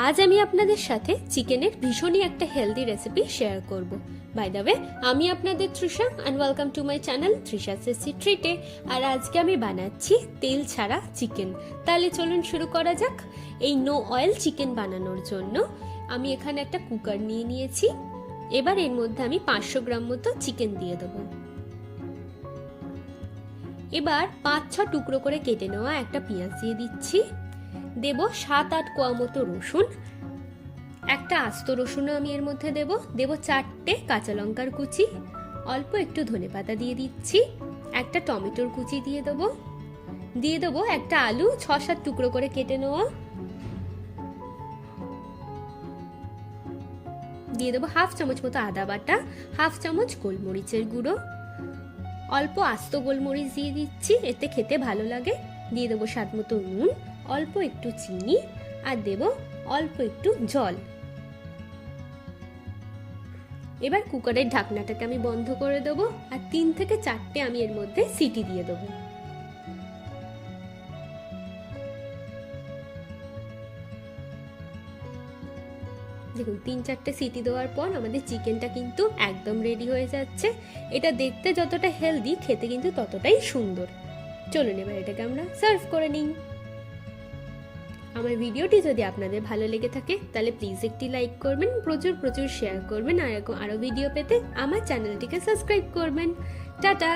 আজ আমি আপনাদের সাথে চিকেনের ভীষণই একটা হেলদি রেসিপি শেয়ার করব। বাই দ্য ওয়ে, আমি আপনাদের Trisha and welcome to my channel Trisha sassy ট্রিটে। আর আজকে আমি বানাচ্ছি তেল ছাড়া চিকেন। তাহলে চলুন শুরু করা যাক। এই নো অয়েল চিকেন বানানোর জন্য আমি এখানে একটা কুকার নিয়ে নিয়েছি। এবার এর মধ্যে আমি 500 গ্রাম মতো চিকেন দিয়ে দেবো। এবার 5-6 টুকরো করে কেটে নেওয়া একটা পেঁয়াজ দিয়ে দিচ্ছি। দেব 7-8 কোয়া মতো রসুন, একটা আস্ত রসুনও আমি এর মধ্যে দেব। 4টে কাঁচা লঙ্কার কুচি, অল্প একটু ধনেপাতা দিয়ে দিচ্ছি, একটা টমেটোর কুচি দিয়ে দেবো একটা আলু 6-7 টুকরো করে কেটে নেওয়া, দিয়ে দেবো 1/2 চামচ মতো আদা বাটা, 1/2 চামচ গোলমরিচের গুঁড়ো, অল্প আস্ত গোলমরিচ দিয়ে দিচ্ছি, এতে খেতে ভালো লাগে। দিয়ে দেবো স্বাদ মতো নুন, অল্প একটু চিনি, আর দেব অল্প একটু জল। এবার কুকারের ঢাকনাটাকে আমি বন্ধ করে দেবো আর 3 থেকে 4টে আমি এর মধ্যে সিটি দিয়ে দেবো। দেখুন 3-4টে সিটি দেওয়ার পর আমাদের চিকেনটা কিন্তু একদম রেডি হয়ে যাচ্ছে। এটা দেখতে যতটা হেলদি, খেতে কিন্তু ততটাই সুন্দর। চলুন এবার এটাকে আমরা সার্ভ করে নিই। আমার ভিডিওটি যদি আপনাদের ভালো লেগে থাকে তাহলে প্লিজ একটি লাইক করবেন, প্রচুর শেয়ার করবেন, আর আরও ভিডিও পেতে আমার চ্যানেলটিকে সাবস্ক্রাইব করবেন। টাটা।